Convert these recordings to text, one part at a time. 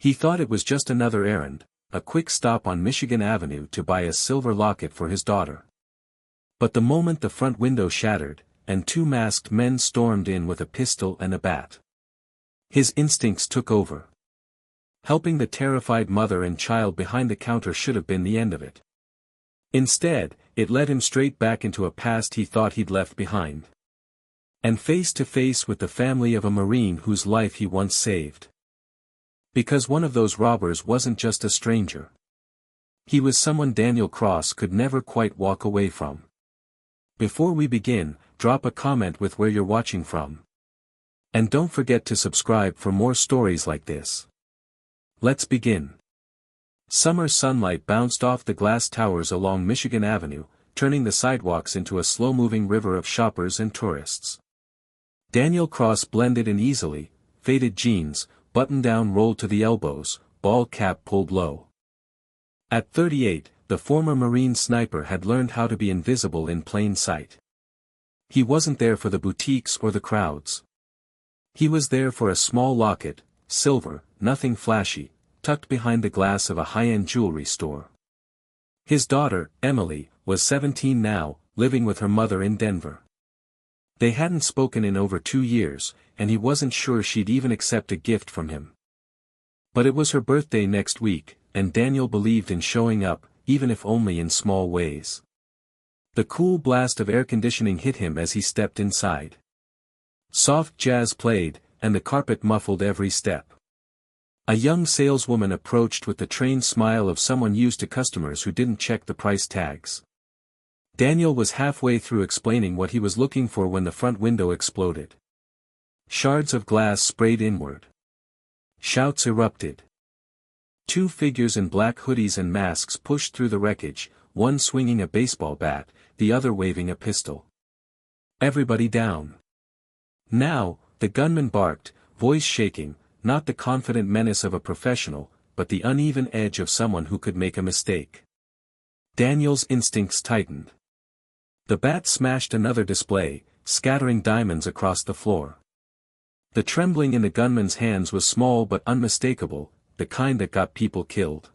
He thought it was just another errand, a quick stop on Michigan Avenue to buy a silver locket for his daughter. But the moment the front window shattered, and two masked men stormed in with a pistol and a bat, his instincts took over. Helping the terrified mother and child behind the counter should have been the end of it. Instead, it led him straight back into a past he thought he'd left behind. And face to face with the family of a Marine whose life he once saved. Because one of those robbers wasn't just a stranger. He was someone Daniel Cross could never quite walk away from. Before we begin, drop a comment with where you're watching from. And don't forget to subscribe for more stories like this. Let's begin. Summer sunlight bounced off the glass towers along Michigan Avenue, turning the sidewalks into a slow-moving river of shoppers and tourists. Daniel Cross blended in easily, faded jeans, button-down rolled to the elbows, ball cap pulled low. At 38, the former Marine sniper had learned how to be invisible in plain sight. He wasn't there for the boutiques or the crowds. He was there for a small locket, silver, nothing flashy, tucked behind the glass of a high-end jewelry store. His daughter, Emily, was 17 now, living with her mother in Denver. They hadn't spoken in over 2 years, and he wasn't sure she'd even accept a gift from him. But it was her birthday next week, and Daniel believed in showing up, even if only in small ways. The cool blast of air conditioning hit him as he stepped inside. Soft jazz played, and the carpet muffled every step. A young saleswoman approached with the trained smile of someone used to customers who didn't check the price tags. Daniel was halfway through explaining what he was looking for when the front window exploded. Shards of glass sprayed inward. Shouts erupted. Two figures in black hoodies and masks pushed through the wreckage, one swinging a baseball bat, the other waving a pistol. Everybody down. Now, the gunman barked, voice shaking, not the confident menace of a professional, but the uneven edge of someone who could make a mistake. Daniel's instincts tightened. The bat smashed another display, scattering diamonds across the floor. The trembling in the gunman's hands was small but unmistakable, the kind that got people killed.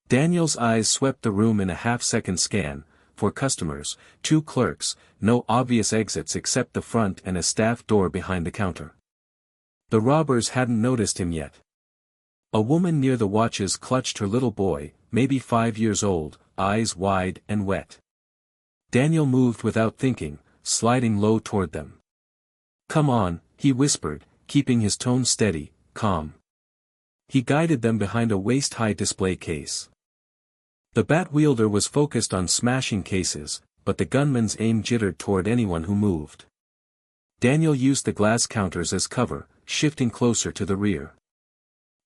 Daniel's eyes swept the room in a half-second scan, for customers, 2 clerks, no obvious exits except the front and a staff door behind the counter. The robbers hadn't noticed him yet. A woman near the watches clutched her little boy, maybe 5 years old, eyes wide and wet. Daniel moved without thinking, sliding low toward them. "Come on," he whispered, keeping his tone steady, calm. He guided them behind a waist-high display case. The bat wielder was focused on smashing cases, but the gunman's aim jittered toward anyone who moved. Daniel used the glass counters as cover, shifting closer to the rear.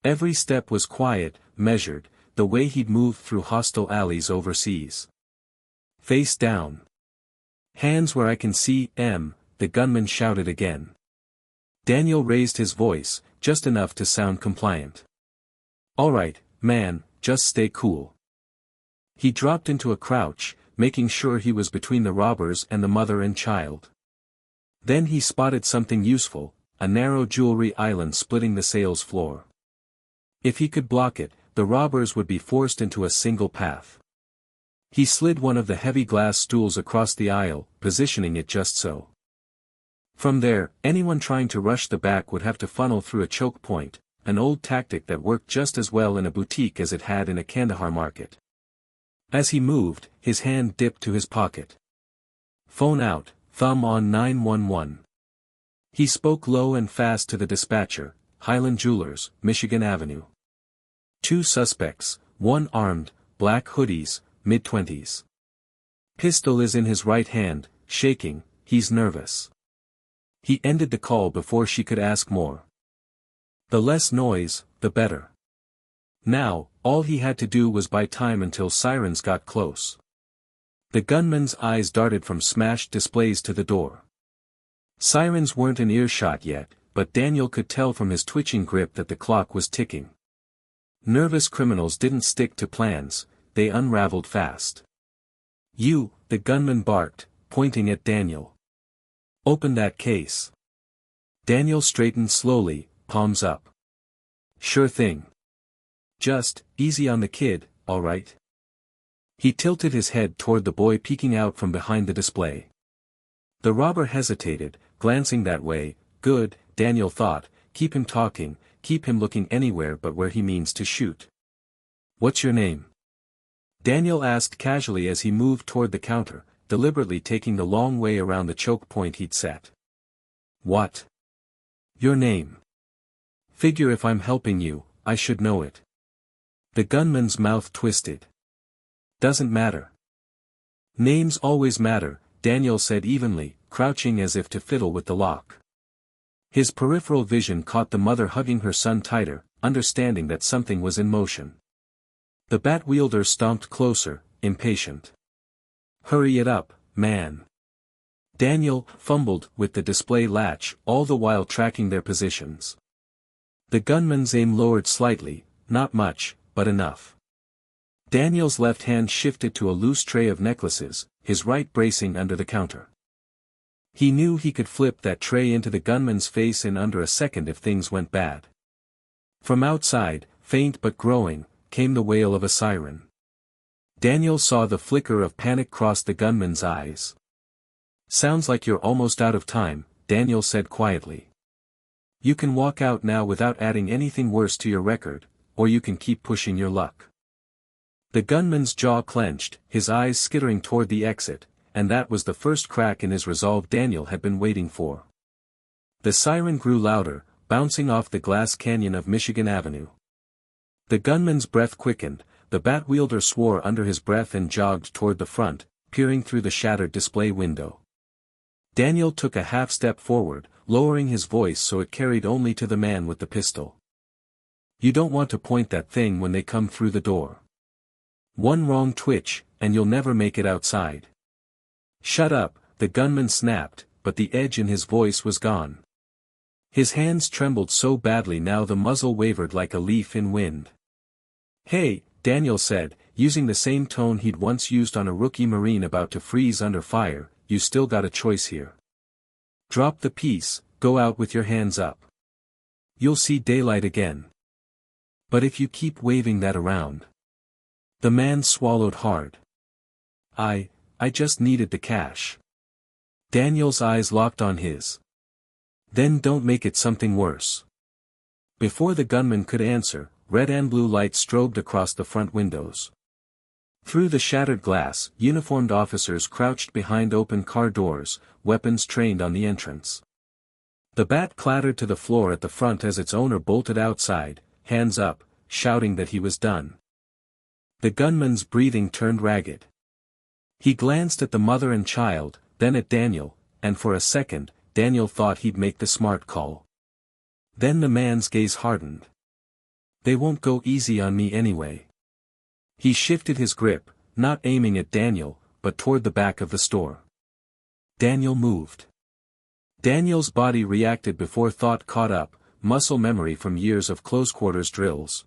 Every step was quiet, measured, the way he'd moved through hostile alleys overseas. "Face down. Hands where I can see, the gunman shouted again. Daniel raised his voice, just enough to sound compliant. "All right, man, just stay cool." He dropped into a crouch, making sure he was between the robbers and the mother and child. Then he spotted something useful, a narrow jewelry island splitting the sales floor. If he could block it, the robbers would be forced into a single path. He slid one of the heavy glass stools across the aisle, positioning it just so. From there, anyone trying to rush the back would have to funnel through a choke point, an old tactic that worked just as well in a boutique as it had in a Kandahar market. As he moved, his hand dipped to his pocket. Phone out, thumb on 911. He spoke low and fast to the dispatcher, Highland Jewelers, Michigan Avenue. 2 suspects, one armed, black hoodies, mid-20s. Pistol is in his right hand, shaking, he's nervous. He ended the call before she could ask more. The less noise, the better. Now, all he had to do was buy time until sirens got close. The gunman's eyes darted from smashed displays to the door. Sirens weren't in earshot yet, but Daniel could tell from his twitching grip that the clock was ticking. Nervous criminals didn't stick to plans, they unraveled fast. "You," the gunman barked, pointing at Daniel. "Open that case." Daniel straightened slowly, palms up. "Sure thing." Just, easy on the kid, all right? He tilted his head toward the boy peeking out from behind the display. The robber hesitated, glancing that way. Good, Daniel thought, keep him talking, keep him looking anywhere but where he means to shoot. What's your name? Daniel asked casually as he moved toward the counter, deliberately taking the long way around the choke point he'd set. What? Your name. Figure if I'm helping you, I should know it. The gunman's mouth twisted. Doesn't matter. Names always matter, Daniel said evenly, crouching as if to fiddle with the lock. His peripheral vision caught the mother hugging her son tighter, understanding that something was in motion. The bat wielder stomped closer, impatient. Hurry it up, man. Daniel fumbled with the display latch, all the while tracking their positions. The gunman's aim lowered slightly, not much, but enough. Daniel's left hand shifted to a loose tray of necklaces, his right bracing under the counter. He knew he could flip that tray into the gunman's face in under a second if things went bad. From outside, faint but growing, came the wail of a siren. Daniel saw the flicker of panic cross the gunman's eyes. Sounds like you're almost out of time, Daniel said quietly. You can walk out now without adding anything worse to your record, or you can keep pushing your luck. The gunman's jaw clenched, his eyes skittering toward the exit, and that was the first crack in his resolve Daniel had been waiting for. The siren grew louder, bouncing off the glass canyon of Michigan Avenue. The gunman's breath quickened, the bat wielder swore under his breath and jogged toward the front, peering through the shattered display window. Daniel took a half step forward, lowering his voice so it carried only to the man with the pistol. You don't want to point that thing when they come through the door. One wrong twitch, and you'll never make it outside. Shut up, the gunman snapped, but the edge in his voice was gone. His hands trembled so badly now the muzzle wavered like a leaf in wind. Hey, Daniel said, using the same tone he'd once used on a rookie Marine about to freeze under fire, you still got a choice here. Drop the piece, go out with your hands up. You'll see daylight again. But if you keep waving that around. The man swallowed hard. I just needed the cash. Daniel's eyes locked on his. Then don't make it something worse. Before the gunman could answer, red and blue lights strobed across the front windows. Through the shattered glass, uniformed officers crouched behind open car doors, weapons trained on the entrance. The bat clattered to the floor at the front as its owner bolted outside, hands up, shouting that he was done. The gunman's breathing turned ragged. He glanced at the mother and child, then at Daniel, and for a second, Daniel thought he'd make the smart call. Then the man's gaze hardened. They won't go easy on me anyway. He shifted his grip, not aiming at Daniel, but toward the back of the store. Daniel moved. Daniel's body reacted before thought caught up, muscle memory from years of close-quarters drills.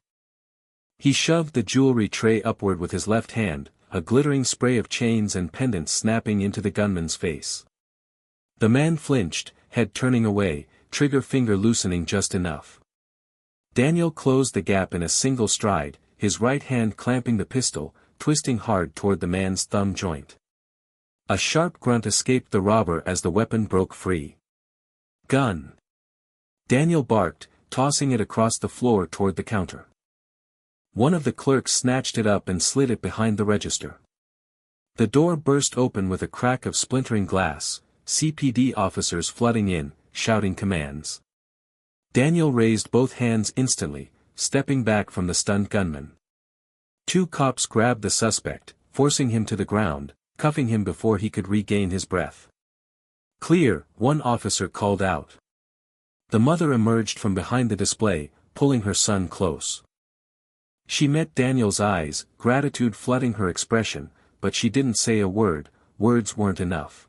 He shoved the jewelry tray upward with his left hand, a glittering spray of chains and pendants snapping into the gunman's face. The man flinched, head turning away, trigger finger loosening just enough. Daniel closed the gap in a single stride, his right hand clamping the pistol, twisting hard toward the man's thumb joint. A sharp grunt escaped the robber as the weapon broke free. Gun! Daniel barked, tossing it across the floor toward the counter. One of the clerks snatched it up and slid it behind the register. The door burst open with a crack of splintering glass, CPD officers flooding in, shouting commands. Daniel raised both hands instantly, stepping back from the stunned gunman. Two cops grabbed the suspect, forcing him to the ground, cuffing him before he could regain his breath. Clear, one officer called out. The mother emerged from behind the display, pulling her son close. She met Daniel's eyes, gratitude flooding her expression, but she didn't say a word, words weren't enough.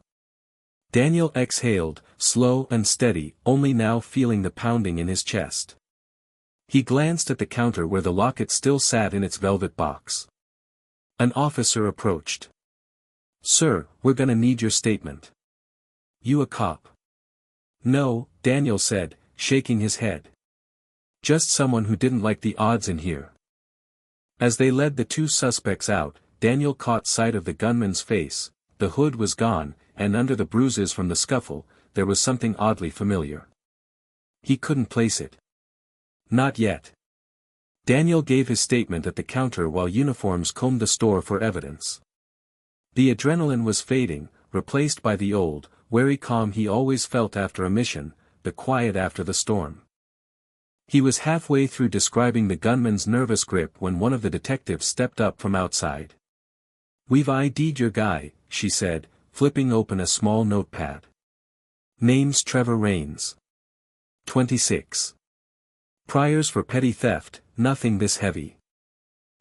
Daniel exhaled, slow and steady, only now feeling the pounding in his chest. He glanced at the counter where the locket still sat in its velvet box. An officer approached. Sir, we're gonna need your statement. You a cop? No, Daniel said, shaking his head. Just someone who didn't like the odds in here. As they led the two suspects out, Daniel caught sight of the gunman's face. The hood was gone, and under the bruises from the scuffle, there was something oddly familiar. He couldn't place it. Not yet. Daniel gave his statement at the counter while uniforms combed the store for evidence. The adrenaline was fading, replaced by the old, wary calm he always felt after a mission, the quiet after the storm. He was halfway through describing the gunman's nervous grip when one of the detectives stepped up from outside. "We've ID'd your guy," she said, flipping open a small notepad. "Name's Trevor Raines. 26. Priors for petty theft, nothing this heavy."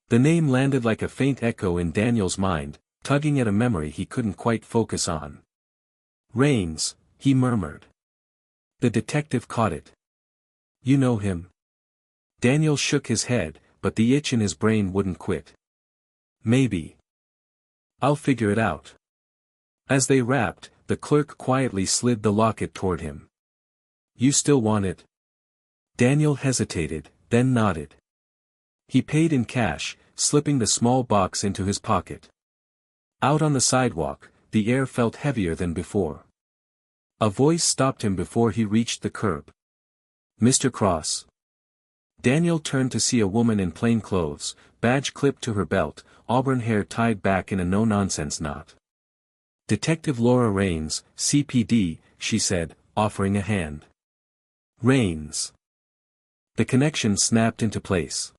The name landed like a faint echo in Daniel's mind, tugging at a memory he couldn't quite focus on. "Raines," he murmured. The detective caught it. "You know him?" Daniel shook his head, but the itch in his brain wouldn't quit. "Maybe. I'll figure it out." As they wrapped, the clerk quietly slid the locket toward him. "You still want it?" Daniel hesitated, then nodded. He paid in cash, slipping the small box into his pocket. Out on the sidewalk, the air felt heavier than before. A voice stopped him before he reached the curb. "Mr. Cross." Daniel turned to see a woman in plain clothes, badge clipped to her belt, auburn hair tied back in a no-nonsense knot. "Detective Laura Raines, CPD," she said, offering a hand. Raines. The connection snapped into place.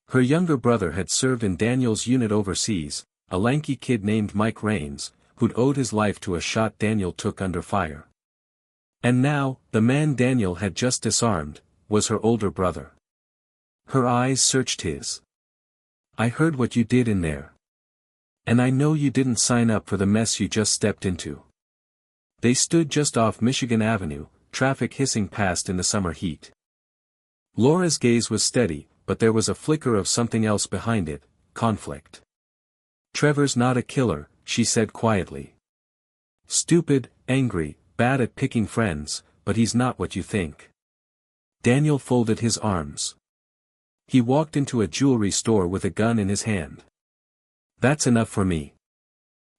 Her younger brother had served in Daniel's unit overseas, a lanky kid named Mike Raines, who'd owed his life to a shot Daniel took under fire. And now, the man Daniel had just disarmed, was her older brother. Her eyes searched his. "I heard what you did in there. And I know you didn't sign up for the mess you just stepped into." They stood just off Michigan Avenue, traffic hissing past in the summer heat. Laura's gaze was steady, but there was a flicker of something else behind it, conflict. "Trevor's not a killer," she said quietly. "Stupid, angry, bad at picking friends, but he's not what you think." Daniel folded his arms. He walked into a jewelry store with a gun in his hand. "That's enough for me."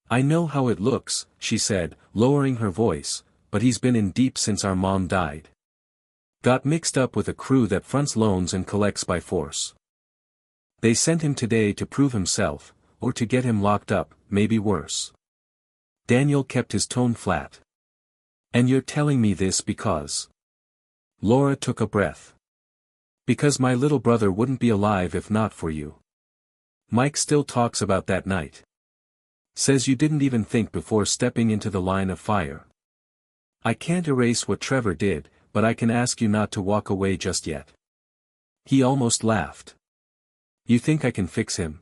"I know how it looks," she said, lowering her voice, "but he's been in deep since our mom died. Got mixed up with a crew that fronts loans and collects by force. They sent him today to prove himself, or to get him locked up, maybe worse." Daniel kept his tone flat. "And you're telling me this because—" Laura took a breath. "Because my little brother wouldn't be alive if not for you. Mike still talks about that night. Says you didn't even think before stepping into the line of fire. I can't erase what Trevor did, but I can ask you not to walk away just yet." He almost laughed. "You think I can fix him?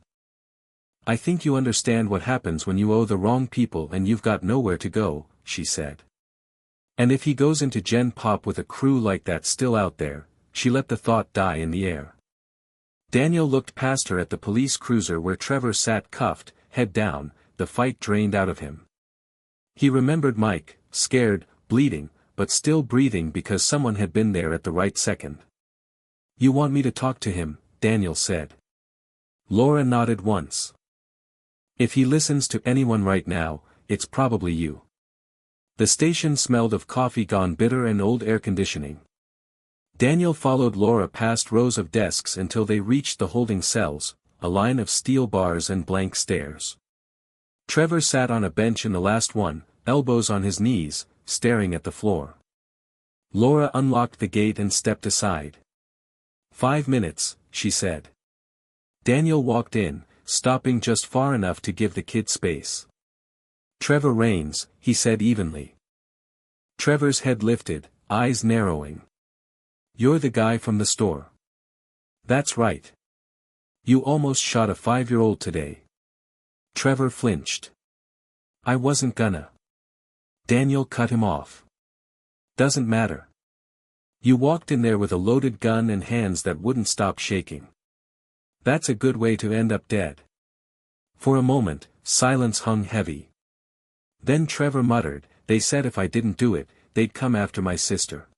I think you understand what happens when you owe the wrong people and you've got nowhere to go," she said. "And if he goes into Gen Pop with a crew like that still out there," she let the thought die in the air. Daniel looked past her at the police cruiser where Trevor sat cuffed, head down, the fight drained out of him. He remembered Mike, scared, bleeding, but still breathing because someone had been there at the right second. "You want me to talk to him," Daniel said. Laura nodded once. "If he listens to anyone right now, it's probably you." The station smelled of coffee gone bitter and old air conditioning. Daniel followed Laura past rows of desks until they reached the holding cells, a line of steel bars and blank stares. Trevor sat on a bench in the last one, elbows on his knees, staring at the floor. Laura unlocked the gate and stepped aside. 5 minutes, she said. Daniel walked in, stopping just far enough to give the kid space. "Trevor Raines," he said evenly. Trevor's head lifted, eyes narrowing. "You're the guy from the store." "That's right. You almost shot a 5-year-old today." Trevor flinched. "I wasn't gonna." Daniel cut him off. "Doesn't matter. You walked in there with a loaded gun and hands that wouldn't stop shaking. That's a good way to end up dead." For a moment, silence hung heavy. Then Trevor muttered, "They said if I didn't do it, they'd come after my sister."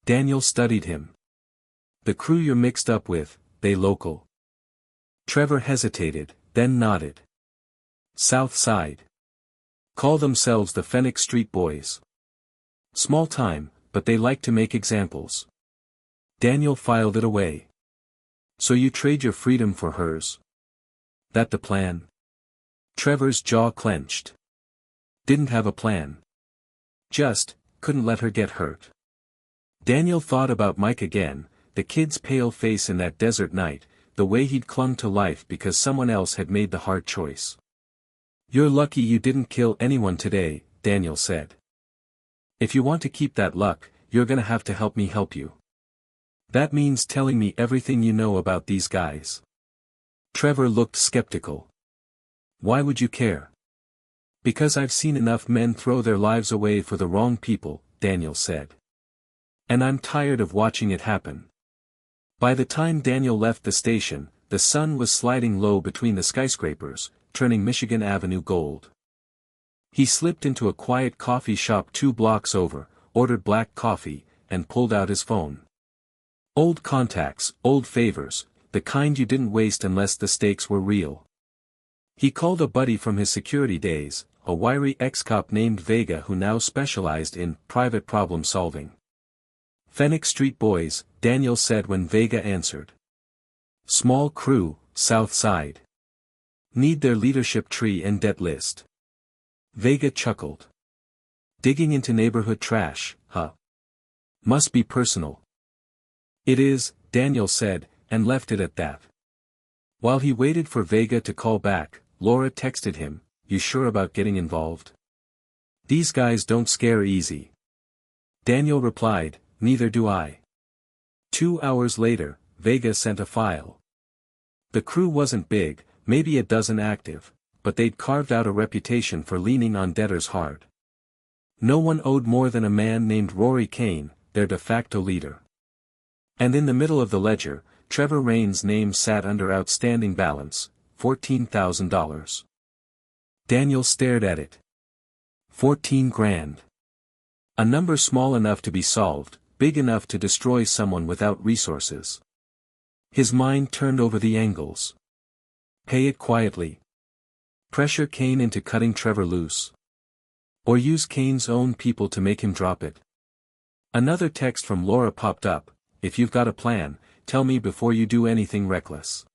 Daniel studied him. "The crew you're mixed up with, they local?" Trevor hesitated, then nodded. South Side. Call themselves the Phoenix Street Boys. Small time, but they like to make examples. Daniel filed it away. So you trade your freedom for hers? That the plan? Trevor's jaw clenched. Didn't have a plan. Just, couldn't let her get hurt. Daniel thought about Mike again, the kid's pale face in that desert night, the way he'd clung to life because someone else had made the hard choice. You're lucky you didn't kill anyone today, Daniel said. If you want to keep that luck, you're gonna have to help me help you. That means telling me everything you know about these guys. Trevor looked skeptical. Why would you care? Because I've seen enough men throw their lives away for the wrong people, Daniel said. And I'm tired of watching it happen. By the time Daniel left the station, the sun was sliding low between the skyscrapers, turning Michigan Avenue gold. He slipped into a quiet coffee shop 2 blocks over, ordered black coffee, and pulled out his phone. Old contacts, old favors, the kind you didn't waste unless the stakes were real. He called a buddy from his security days, a wiry ex-cop named Vega who now specialized in private problem solving. Phoenix Street Boys, Daniel said when Vega answered. Small crew, South Side. Need their leadership tree and debt list. Vega chuckled. Digging into neighborhood trash, huh? Must be personal. It is, Daniel said, and left it at that. While he waited for Vega to call back, Laura texted him, You sure about getting involved? These guys don't scare easy. Daniel replied, Neither do I. 2 hours later, Vega sent a file. The crew wasn't big, maybe a dozen active, but they'd carved out a reputation for leaning on debtors hard. No one owed more than a man named Rory Kane, their de facto leader. And in the middle of the ledger, Trevor Rain's name sat under outstanding balance, $14,000. Daniel stared at it. 14 grand. A number small enough to be solved, big enough to destroy someone without resources. His mind turned over the angles. Pay it quietly. Pressure Kane into cutting Trevor loose. Or use Kane's own people to make him drop it. Another text from Laura popped up, If you've got a plan, tell me before you do anything reckless.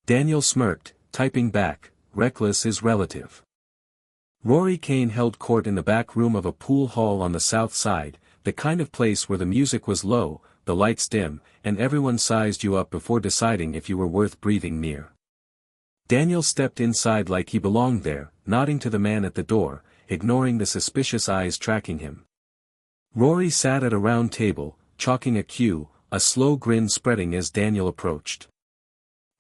Daniel smirked, typing back, Reckless is relative. Rory Kane held court in the back room of a pool hall on the south side, the kind of place where the music was low, the lights dim, and everyone sized you up before deciding if you were worth breathing near. Daniel stepped inside like he belonged there, nodding to the man at the door, ignoring the suspicious eyes tracking him. Rory sat at a round table, chalking a cue, a slow grin spreading as Daniel approached.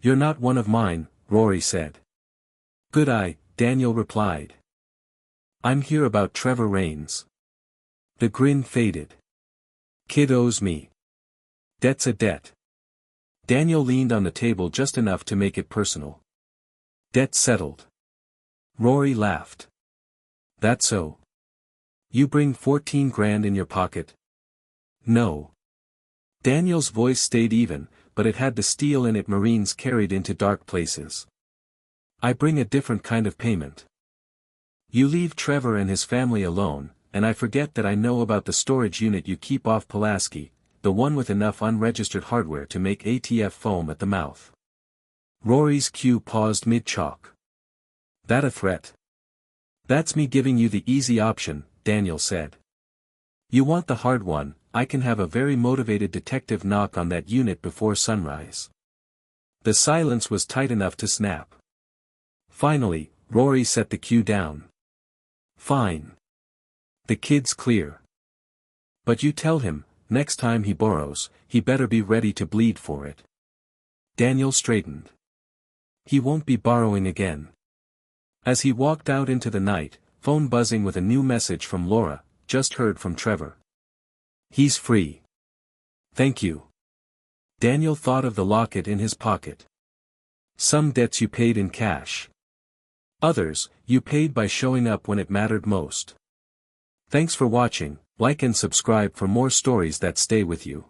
You're not one of mine, Rory said. Good eye, Daniel replied. I'm here about Trevor Rains. The grin faded. Kid owes me. Debt's a debt. Daniel leaned on the table just enough to make it personal. Debt settled. Rory laughed. That so? You bring 14 grand in your pocket? No. Daniel's voice stayed even, but it had the steel in it Marines carried into dark places. I bring a different kind of payment. You leave Trevor and his family alone, and I forget that I know about the storage unit you keep off Pulaski, the one with enough unregistered hardware to make ATF foam at the mouth. Rory's cue paused mid-chalk. That a threat? That's me giving you the easy option, Daniel said. You want the hard one, I can have a very motivated detective knock on that unit before sunrise. The silence was tight enough to snap. Finally, Rory set the cue down. Fine. The kid's clear. But you tell him, next time he borrows, he better be ready to bleed for it. Daniel straightened. He won't be borrowing again. As he walked out into the night, phone buzzing with a new message from Laura, just heard from Trevor. He's free. Thank you. Daniel thought of the locket in his pocket. Some debts you paid in cash. Others, you paid by showing up when it mattered most. Thanks for watching, like and subscribe for more stories that stay with you.